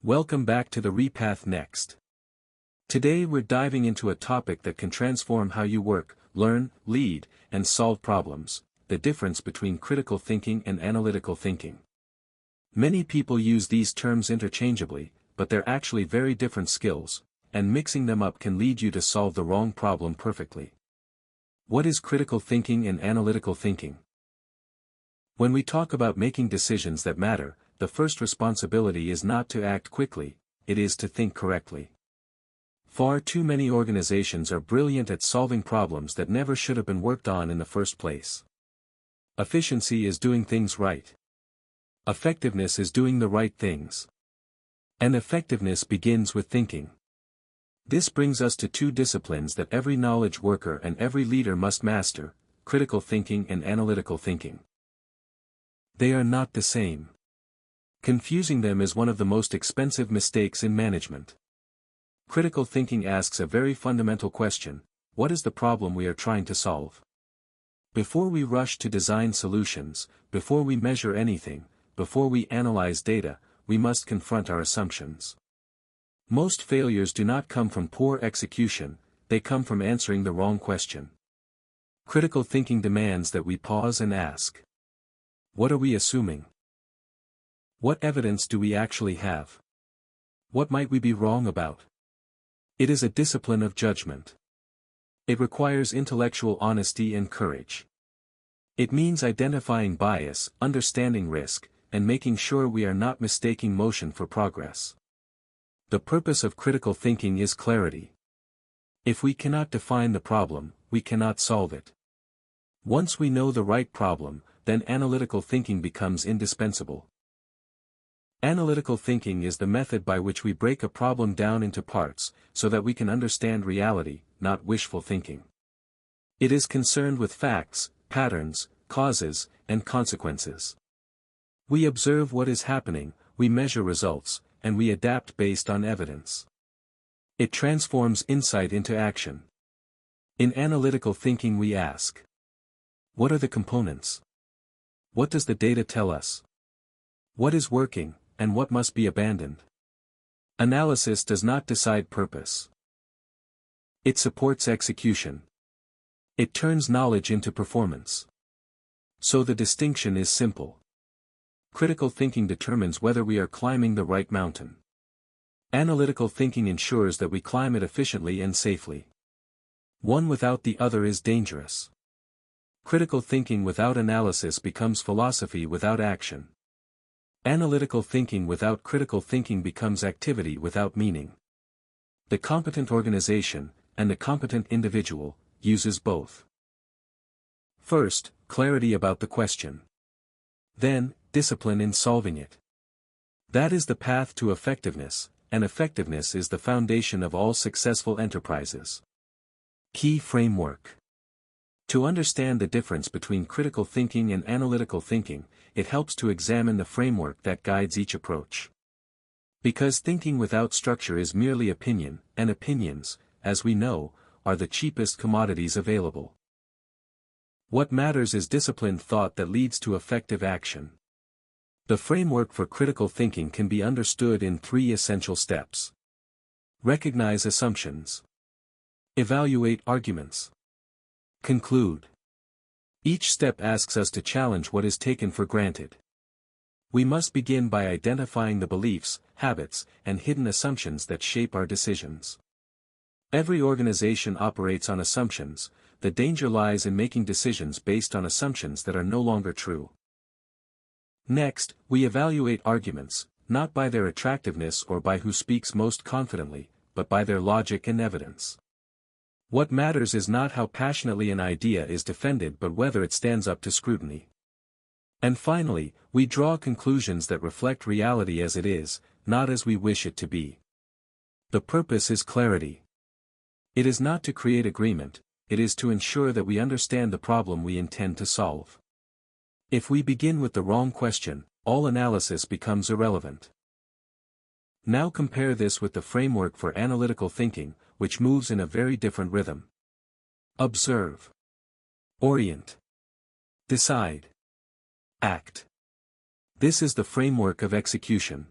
Welcome back to the Repath Next. Today we're diving into a topic that can transform how you work, learn, lead, and solve problems: the difference between critical thinking and analytical thinking. Many people use these terms interchangeably, but they're actually very different skills, and mixing them up can lead you to solve the wrong problem perfectly. What is critical thinking and analytical thinking? When we talk about making decisions that matter, the first responsibility is not to act quickly, it is to think correctly. Far too many organizations are brilliant at solving problems that never should have been worked on in the first place. Efficiency is doing things right. Effectiveness is doing the right things. And effectiveness begins with thinking. This brings us to two disciplines that every knowledge worker and every leader must master: critical thinking and analytical thinking. They are not the same. Confusing them is one of the most expensive mistakes in management. Critical thinking asks a very fundamental question: what is the problem we are trying to solve? Before we rush to design solutions, before we measure anything, before we analyze data, we must confront our assumptions. Most failures do not come from poor execution, they come from answering the wrong question. Critical thinking demands that we pause and ask: what are we assuming? What evidence do we actually have? What might we be wrong about? It is a discipline of judgment. It requires intellectual honesty and courage. It means identifying bias, understanding risk, and making sure we are not mistaking motion for progress. The purpose of critical thinking is clarity. If we cannot define the problem, we cannot solve it. Once we know the right problem, then analytical thinking becomes indispensable. Analytical thinking is the method by which we break a problem down into parts, so that we can understand reality, not wishful thinking. It is concerned with facts, patterns, causes, and consequences. We observe what is happening, we measure results, and we adapt based on evidence. It transforms insight into action. In analytical thinking we ask: what are the components? What does the data tell us? What is working, and what must be abandoned? Analysis does not decide purpose. It supports execution. It turns knowledge into performance. So the distinction is simple. Critical thinking determines whether we are climbing the right mountain. Analytical thinking ensures that we climb it efficiently and safely. One without the other is dangerous. Critical thinking without analysis becomes philosophy without action. Analytical thinking without critical thinking becomes activity without meaning. The competent organization, and the competent individual, uses both. First, clarity about the question. Then, discipline in solving it. That is the path to effectiveness, and effectiveness is the foundation of all successful enterprises. Key framework. To understand the difference between critical thinking and analytical thinking, it helps to examine the framework that guides each approach. Because thinking without structure is merely opinion, and opinions, as we know, are the cheapest commodities available. What matters is disciplined thought that leads to effective action. The framework for critical thinking can be understood in 3 essential steps. Recognize assumptions. Evaluate arguments. Conclude. Each step asks us to challenge what is taken for granted. We must begin by identifying the beliefs, habits, and hidden assumptions that shape our decisions. Every organization operates on assumptions. The danger lies in making decisions based on assumptions that are no longer true. Next, we evaluate arguments, not by their attractiveness or by who speaks most confidently, but by their logic and evidence. What matters is not how passionately an idea is defended but whether it stands up to scrutiny. And finally, we draw conclusions that reflect reality as it is, not as we wish it to be. The purpose is clarity. It is not to create agreement, it is to ensure that we understand the problem we intend to solve. If we begin with the wrong question, all analysis becomes irrelevant. Now compare this with the framework for analytical thinking, which moves in a very different rhythm. Observe. Orient. Decide. Act. This is the framework of execution.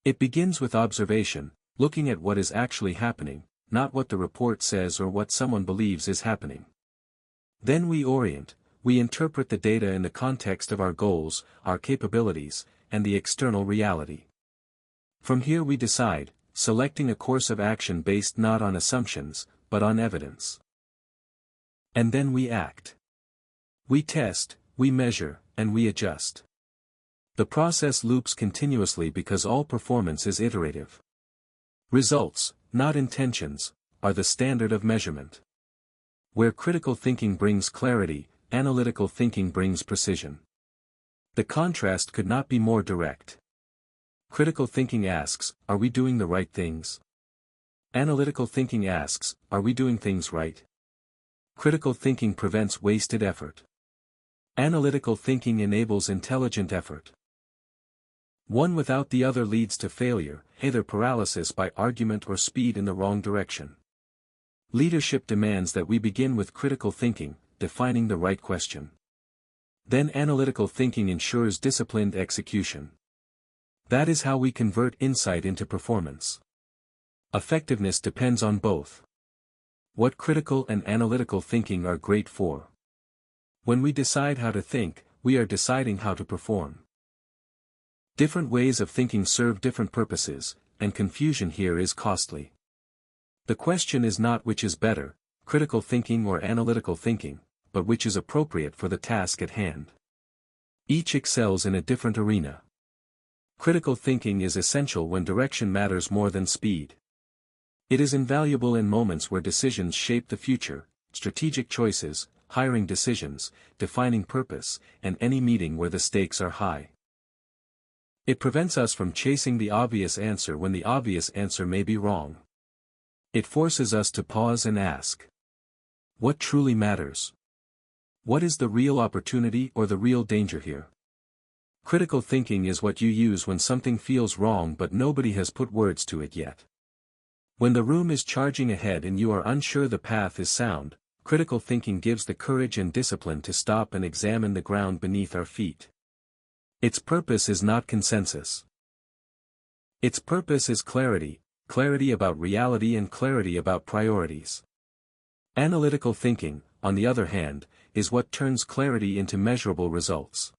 It begins with observation, looking at what is actually happening, not what the report says or what someone believes is happening. Then we orient, we interpret the data in the context of our goals, our capabilities, and the external reality. From here we decide, selecting a course of action based not on assumptions, but on evidence. And then we act. We test, we measure, and we adjust. The process loops continuously because all performance is iterative. Results, not intentions, are the standard of measurement. Where critical thinking brings clarity, analytical thinking brings precision. The contrast could not be more direct. Critical thinking asks, are we doing the right things? Analytical thinking asks, are we doing things right? Critical thinking prevents wasted effort. Analytical thinking enables intelligent effort. One without the other leads to failure, either paralysis by argument or speed in the wrong direction. Leadership demands that we begin with critical thinking, defining the right question. Then analytical thinking ensures disciplined execution. That is how we convert insight into performance. Effectiveness depends on both. What critical and analytical thinking are great for? When we decide how to think, we are deciding how to perform. Different ways of thinking serve different purposes, and confusion here is costly. The question is not which is better, critical thinking or analytical thinking, but which is appropriate for the task at hand. Each excels in a different arena. Critical thinking is essential when direction matters more than speed. It is invaluable in moments where decisions shape the future, strategic choices, hiring decisions, defining purpose, and any meeting where the stakes are high. It prevents us from chasing the obvious answer when the obvious answer may be wrong. It forces us to pause and ask, what truly matters? What is the real opportunity or the real danger here? Critical thinking is what you use when something feels wrong but nobody has put words to it yet. When the room is charging ahead and you are unsure the path is sound, critical thinking gives the courage and discipline to stop and examine the ground beneath our feet. Its purpose is not consensus. Its purpose is clarity, clarity about reality and clarity about priorities. Analytical thinking, on the other hand, is what turns clarity into measurable results.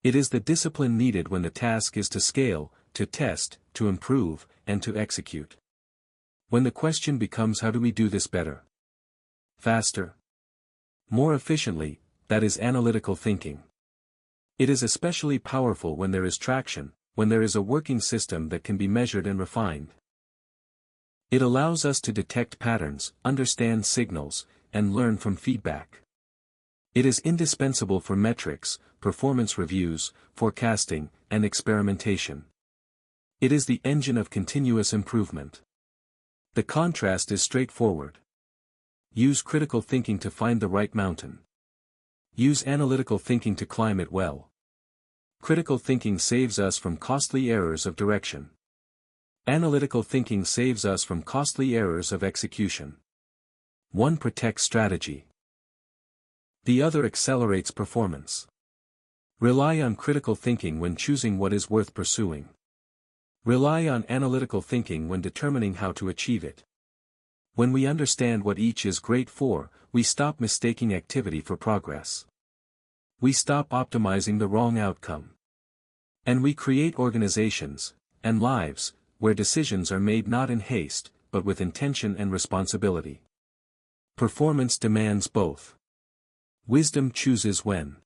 It is the discipline needed when the task is to scale, to test, to improve, and to execute. When the question becomes how do we do this better? Faster? More efficiently, that is analytical thinking. It is especially powerful when there is traction, when there is a working system that can be measured and refined. It allows us to detect patterns, understand signals, and learn from feedback. It is indispensable for metrics, performance reviews, forecasting, and experimentation. It is the engine of continuous improvement. The contrast is straightforward. Use critical thinking to find the right mountain. Use analytical thinking to climb it well. Critical thinking saves us from costly errors of direction. Analytical thinking saves us from costly errors of execution. One protects strategy. The other accelerates performance. Rely on critical thinking when choosing what is worth pursuing. Rely on analytical thinking when determining how to achieve it. When we understand what each is great for, we stop mistaking activity for progress. We stop optimizing the wrong outcome. And we create organizations, and lives, where decisions are made not in haste, but with intention and responsibility. Performance demands both. Wisdom chooses when.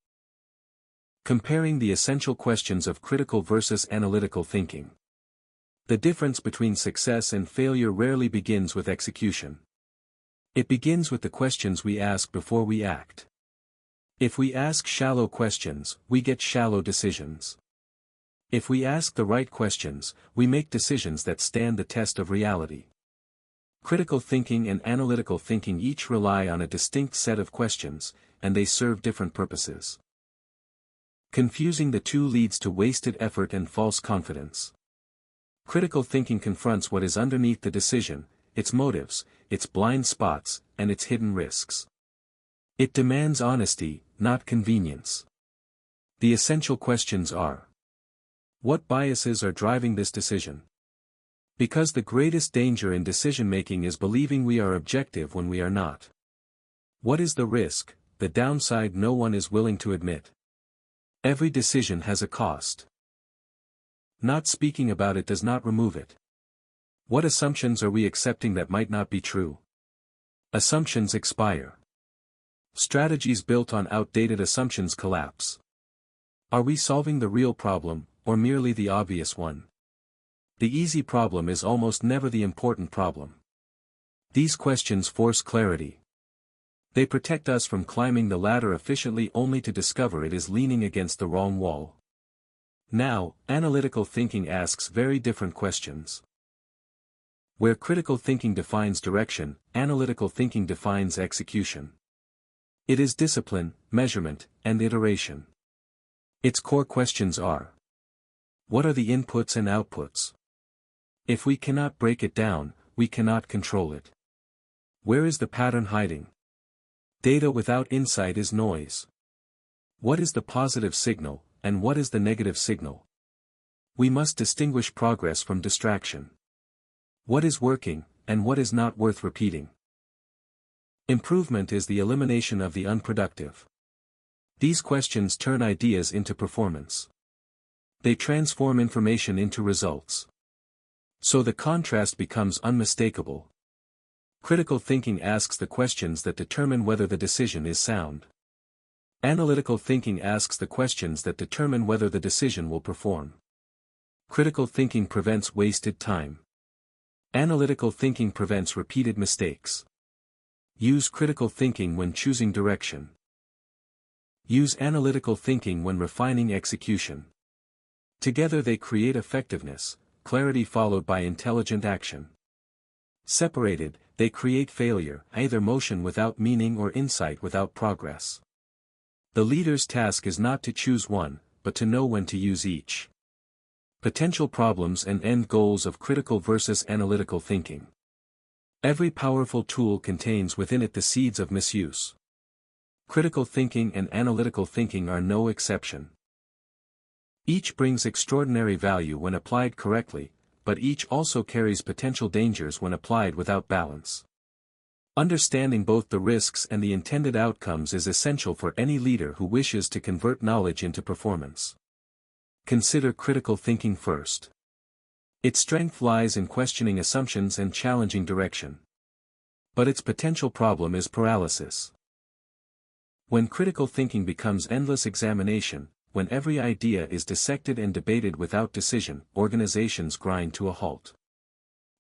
Comparing the essential questions of critical versus analytical thinking. The difference between success and failure rarely begins with execution. It begins with the questions we ask before we act. If we ask shallow questions, we get shallow decisions. If we ask the right questions, we make decisions that stand the test of reality. Critical thinking and analytical thinking each rely on a distinct set of questions, and they serve different purposes. Confusing the two leads to wasted effort and false confidence. Critical thinking confronts what is underneath the decision, its motives, its blind spots, and its hidden risks. It demands honesty, not convenience. The essential questions are: What biases are driving this decision? Because the greatest danger in decision-making is believing we are objective when we are not. What is the risk, the downside no one is willing to admit? Every decision has a cost. Not speaking about it does not remove it. What assumptions are we accepting that might not be true? Assumptions expire. Strategies built on outdated assumptions collapse. Are we solving the real problem, or merely the obvious one? The easy problem is almost never the important problem. These questions force clarity. They protect us from climbing the ladder efficiently only to discover it is leaning against the wrong wall. Now, analytical thinking asks very different questions. Where critical thinking defines direction, analytical thinking defines execution. It is discipline, measurement, and iteration. Its core questions are: what are the inputs and outputs? If we cannot break it down, we cannot control it. Where is the pattern hiding? Data without insight is noise. What is the positive signal, and what is the negative signal? We must distinguish progress from distraction. What is working, and what is not worth repeating? Improvement is the elimination of the unproductive. These questions turn ideas into performance. They transform information into results. So the contrast becomes unmistakable. Critical thinking asks the questions that determine whether the decision is sound. Analytical thinking asks the questions that determine whether the decision will perform. Critical thinking prevents wasted time. Analytical thinking prevents repeated mistakes. Use critical thinking when choosing direction. Use analytical thinking when refining execution. Together they create effectiveness, clarity followed by intelligent action. Separated, they create failure, either motion without meaning or insight without progress. The leader's task is not to choose one, but to know when to use each. Potential problems and end goals of critical versus analytical thinking. Every powerful tool contains within it the seeds of misuse. Critical thinking and analytical thinking are no exception. Each brings extraordinary value when applied correctly, but each also carries potential dangers when applied without balance. Understanding both the risks and the intended outcomes is essential for any leader who wishes to convert knowledge into performance. Consider critical thinking first. Its strength lies in questioning assumptions and challenging direction. But its potential problem is paralysis. When critical thinking becomes endless examination, when every idea is dissected and debated without decision, organizations grind to a halt.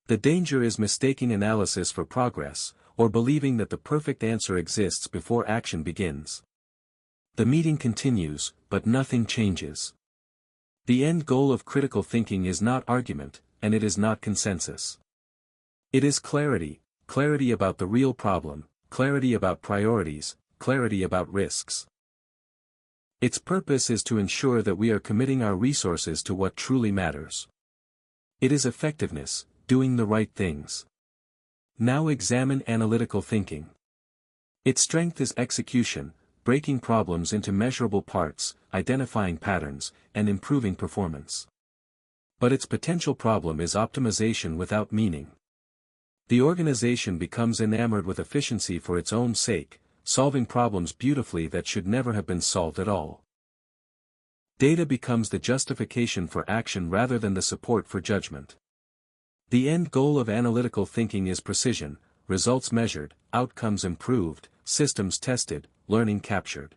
The danger is mistaking analysis for progress, or believing that the perfect answer exists before action begins. The meeting continues, but nothing changes. The end goal of critical thinking is not argument, and it is not consensus. It is clarity, clarity about the real problem, clarity about priorities, clarity about risks. Its purpose is to ensure that we are committing our resources to what truly matters. It is effectiveness, doing the right things. Now examine analytical thinking. Its strength is execution, breaking problems into measurable parts, identifying patterns, and improving performance. But its potential problem is optimization without meaning. The organization becomes enamored with efficiency for its own sake, solving problems beautifully that should never have been solved at all. Data becomes the justification for action rather than the support for judgment. The end goal of analytical thinking is precision, results measured, outcomes improved, systems tested, learning captured.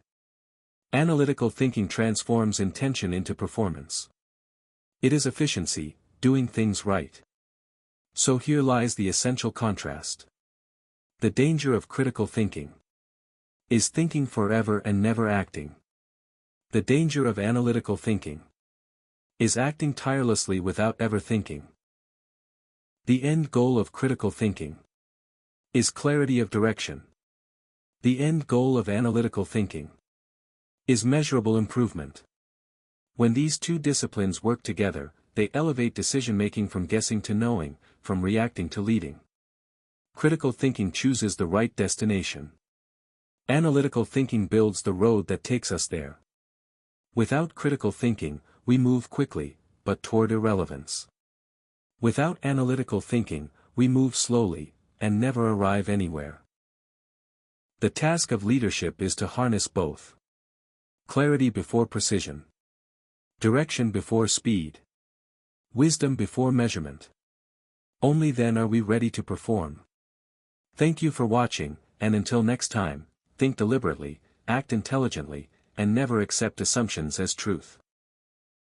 Analytical thinking transforms intention into performance. It is efficiency, doing things right. So here lies the essential contrast. The danger of critical thinking is thinking forever and never acting. The danger of analytical thinking is acting tirelessly without ever thinking. The end goal of critical thinking is clarity of direction. The end goal of analytical thinking is measurable improvement. When these two disciplines work together, they elevate decision-making from guessing to knowing, from reacting to leading. Critical thinking chooses the right destination. Analytical thinking builds the road that takes us there. Without critical thinking, we move quickly, but toward irrelevance. Without analytical thinking, we move slowly, and never arrive anywhere. The task of leadership is to harness both. Clarity before precision. Direction before speed. Wisdom before measurement. Only then are we ready to perform. Thank you for watching, and until next time, think deliberately, act intelligently, and never accept assumptions as truth.